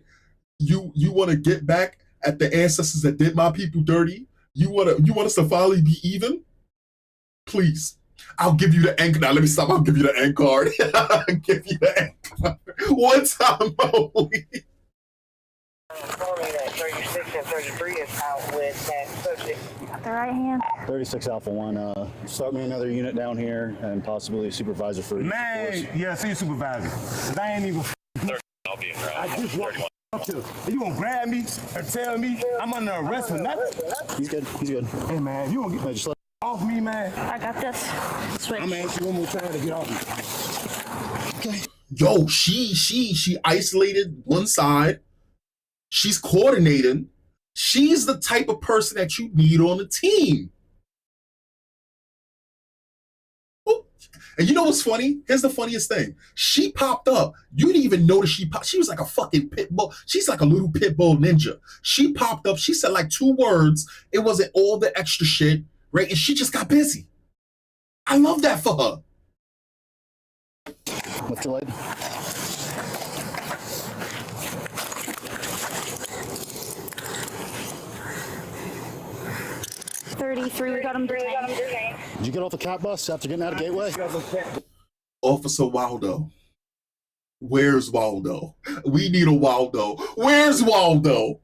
S1: You want to get back at the ancestors that did my people dirty? You want us to finally be even? Please, I'll give you the end. Now let me stop. I'll give you the end card. I'll give you the end card. One time only.
S15: Informing that 36 and 33 is out with that subject.
S12: The right hand.
S10: 36 Alpha 1. Start me another unit down here and possibly a supervisor for
S6: Man, yeah, see a supervisor. I ain't even.
S16: I'll be in round.
S6: I just walked up to. You gonna grab me and tell me I'm under arrest for nothing?
S10: He's good. He's good.
S6: Hey man, you gonna get
S10: just
S6: off me, man?
S12: I got this. Switch.
S6: I'm gonna ask you one more time to get off me.
S1: Okay. Yo, she isolated one side. She's coordinating. She's the type of person that you need on the team. And you know what's funny? Here's the funniest thing. She popped up. You didn't even notice she popped. She was like a fucking pit bull. She's like a little pit bull ninja. She popped up. She said like 2 words. It wasn't all the extra shit, right? And she just got busy. I love that for her.
S10: Lift your leg.
S12: We got him detained.
S10: Did you get off the cat bus after getting out of Gateway?
S1: Officer Waldo. Where's Waldo? We need a Waldo. Where's Waldo?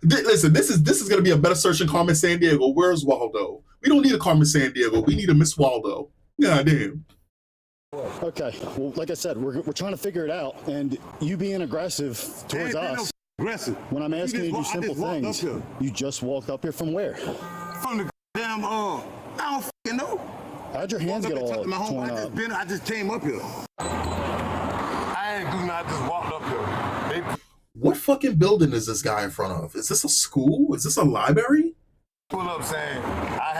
S1: Listen, this is going to be a better search than Carmen Sandiego. Where's Waldo? We don't need a Carmen Sandiego. We need a Miss Waldo. God damn.
S10: Okay. Well, like I said, we're trying to figure it out, and you being aggressive towards us.
S6: Aggressive.
S10: When I'm asking you to do simple things, you just walked up here from where?
S6: From the damn I don't fucking know.
S10: How'd your hands get all torn up?
S6: I just came up here. I ain't do nothing. I just walked up here.
S1: What fucking building is this guy in front of? Is this a school? Is this a library?
S6: Pull up saying I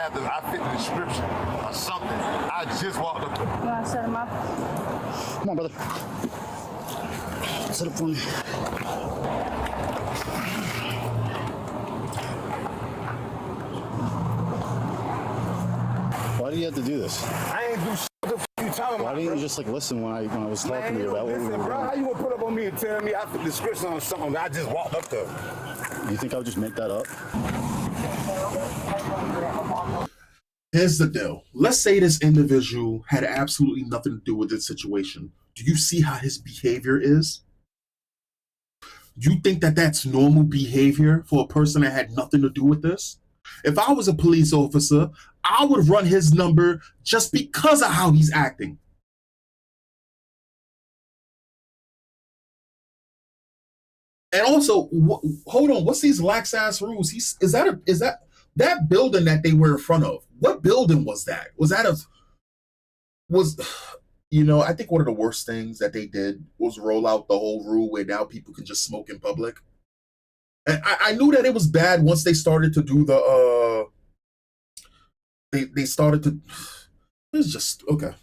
S6: fit the description or something. I just walked up here.
S12: You want to set him up?
S10: Come on, brother. Set up for me. Why do you have to do this?
S6: I ain't do shit. What the fuck you talking about?
S10: Why didn't you just like listen when I was talking to you about what we were doing?
S6: How you gonna put up on me and tell me I fit the description on something that I just walked up there?
S10: You think I would just make that up?
S1: Here's the deal. Let's say this individual had absolutely nothing to do with this situation. Do you see how his behavior is? You think that that's normal behavior for a person that had nothing to do with this? If I was a police officer, I would run his number just because of how he's acting. And also, hold on, what's these lax ass rules? Is that building that they were in front of? What building was that? I think one of the worst things that they did was roll out the whole rule where now people can just smoke in public. And I knew that it was bad once they started to do the they started to. It's just okay.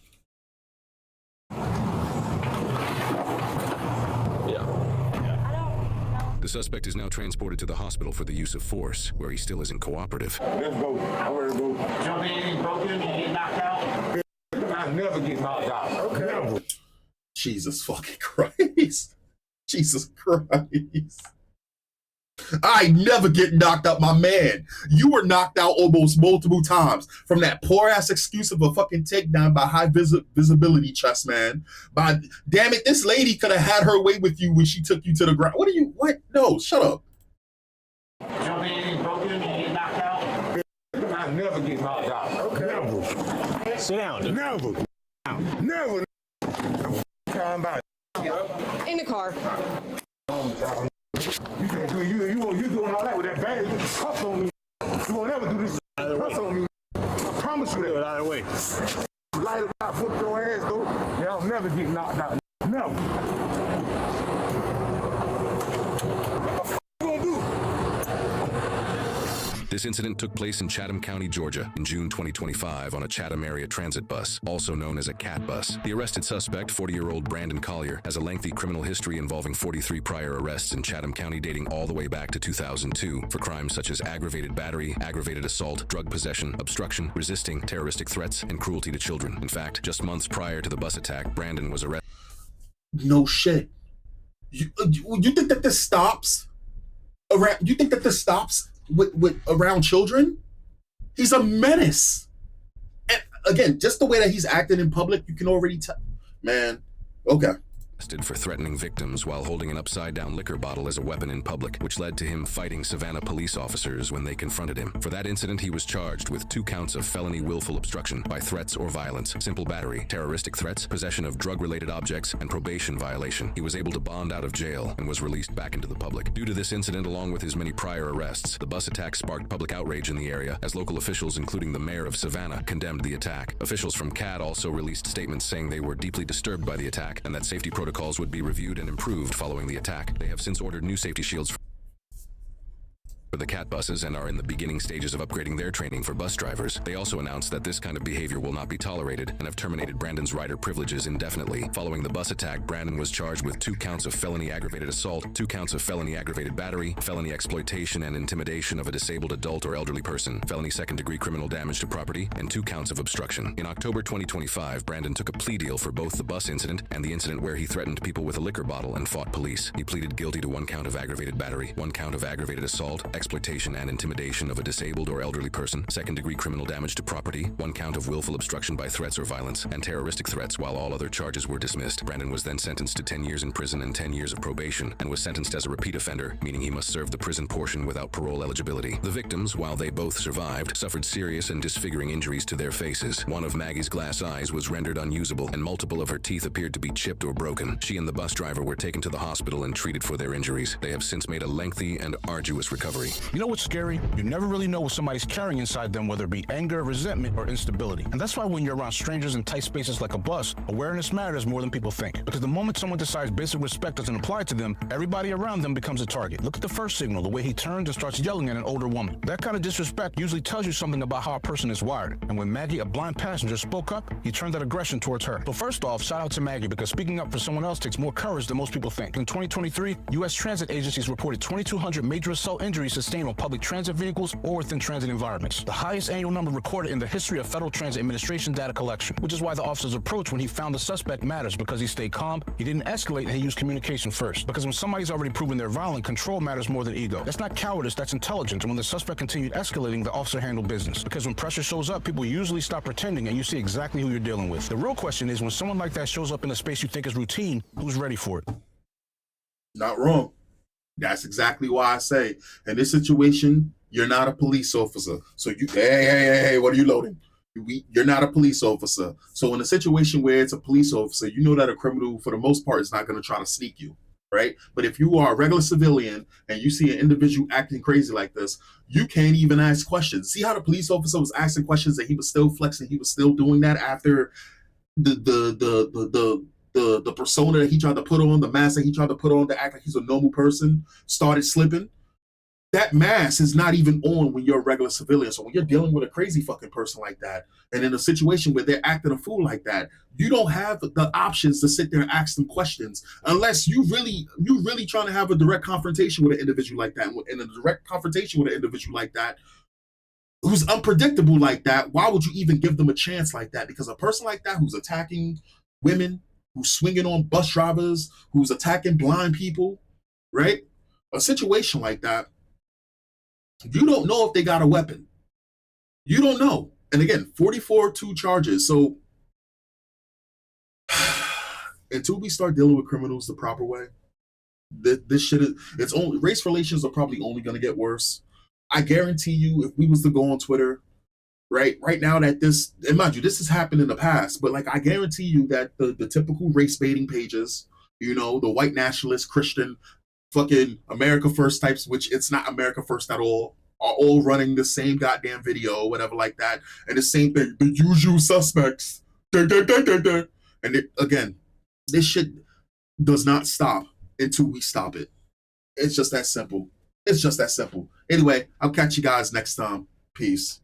S11: The suspect is now transported to the hospital for the use of force, where he still isn't cooperative.
S6: Let's go. I'm ready to go. Jump in, broken, you get knocked out. I never get knocked out. Okay. Never.
S1: Jesus fucking Christ. Jesus Christ. I never get knocked out, my man. You were knocked out almost multiple times from that poor ass excuse of a fucking takedown by high visibility chest, man. By damn it, this lady could have had her way with you when she took you to the ground. What? No, shut up.
S6: Jump in, broken, you get knocked out. I never get knocked out. Okay. Never. Sit down. Never. Never.
S12: In the car.
S6: You doing all that with that bag? You cuff on me. You won't ever do this. Cuff on me. promise you that.
S9: Do it either way.
S6: Light it out, whoop your ass, though. Y'all never get knocked out. Never.
S11: This incident took place in Chatham County, Georgia, in June 2025 on a Chatham area transit bus, also known as a CAT bus. The arrested suspect, 40-year-old Brandon Collier, has a lengthy criminal history involving 43 prior arrests in Chatham County dating all the way back to 2002 for crimes such as aggravated battery, aggravated assault, drug possession, obstruction, resisting, terroristic threats, and cruelty to children. In fact, just months prior to the bus attack, Brandon was arrested.
S1: No shit. You think that this stops around? You think that this stops with around children? He's a menace. And again, just the way that he's acting in public, you can already tell. Man, okay.
S11: For threatening victims while holding an upside-down liquor bottle as a weapon in public, which led to him fighting Savannah police officers when they confronted him. For that incident, he was charged with 2 counts of felony willful obstruction by threats or violence, simple battery, terroristic threats, possession of drug-related objects, and probation violation. He was able to bond out of jail and was released back into the public. Due to this incident, along with his many prior arrests, the bus attack sparked public outrage in the area as local officials, including the mayor of Savannah, condemned the attack. Officials from CAD also released statements saying they were deeply disturbed by the attack and that safety protocols would be reviewed and improved following the attack. They have since ordered new safety shields for the CAT buses and are in the beginning stages of upgrading their training for bus drivers. They also announced that this kind of behavior will not be tolerated and have terminated Brandon's rider privileges indefinitely. Following the bus attack, Brandon was charged with 2 counts of felony aggravated assault, 2 counts of felony aggravated battery, felony exploitation and intimidation of a disabled adult or elderly person, felony second-degree criminal damage to property, and 2 counts of obstruction. In October 2025, Brandon took a plea deal for both the bus incident and the incident where he threatened people with a liquor bottle and fought police. He pleaded guilty to 1 count of aggravated battery, 1 count of aggravated assault, exploitation and intimidation of a disabled or elderly person, second-degree criminal damage to property, 1 count of willful obstruction by threats or violence, and terroristic threats. While all other charges were dismissed, Brandon was then sentenced to 10 years in prison and 10 years of probation, and was sentenced as a repeat offender, meaning he must serve the prison portion without parole eligibility. The victims, while they both survived, suffered serious and disfiguring injuries to their faces. One of Maggie's glass eyes was rendered unusable, and multiple of her teeth appeared to be chipped or broken. She and the bus driver were taken to the hospital and treated for their injuries. They have since made a lengthy and arduous recovery.
S16: You know what's scary? You never really know what somebody's carrying inside them, whether it be anger, resentment, or instability. And that's why when you're around strangers in tight spaces like a bus, awareness matters more than people think. Because the moment someone decides basic respect doesn't apply to them, everybody around them becomes a target. Look at the first signal, the way he turns and starts yelling at an older woman. That kind of disrespect usually tells you something about how a person is wired. And when Maggie, a blind passenger, spoke up, he turned that aggression towards her. So first off, shout out to Maggie, because speaking up for someone else takes more courage than most people think. In 2023, U.S. transit agencies reported 2,200 major assault injuries sustained on public transit vehicles or within transit environments, the highest annual number recorded in the history of Federal Transit Administration data collection, which is why the officer's approach when he found the suspect matters, because he stayed calm, he didn't escalate, and he used communication first. Because when somebody's already proven they're violent, control matters more than ego. That's not cowardice, that's intelligence. And when the suspect continued escalating, the officer handled business. Because when pressure shows up, people usually stop pretending and you see exactly who you're dealing with. The real question is, when someone like that shows up in a space you think is routine, who's ready for it?
S1: Not wrong. That's exactly why I say, in this situation, you're not a police officer. So you, hey, what are you loading? You're not a police officer. So in a situation where it's a police officer, you know that a criminal, for the most part, is not going to try to sneak you, right? But if you are a regular civilian and you see an individual acting crazy like this, you can't even ask questions. See how the police officer was asking questions and he was still flexing, he was still doing that after the persona that he tried to put on, the mask that he tried to put on to act like he's a normal person, started slipping. That mask is not even on when you're a regular civilian. So when you're dealing with a crazy fucking person like that, and in a situation where they're acting a fool like that, you don't have the options to sit there and ask them questions unless you really trying to have a direct confrontation with an individual like that. And a direct confrontation with an individual like that who's unpredictable like that, why would you even give them a chance like that? Because a person like that who's attacking women, who's swinging on bus drivers, who's attacking blind people, right? A situation like that, you don't know if they got a weapon. You don't know. And again, 44-2 charges. So until we start dealing with criminals the proper way, this shit is, it's only, race relations are probably only going to get worse. I guarantee you, if we was to go on Twitter, right now that this, and mind you, this has happened in the past, but like I guarantee you that the typical race baiting pages, you know, the white nationalist, Christian, fucking America First types, which it's not America First at all. are all running the same goddamn video or whatever like that, and the same thing, the usual suspects. And again, this shit does not stop until we stop it. It's just that simple. It's just that simple. Anyway, I'll catch you guys next time. Peace.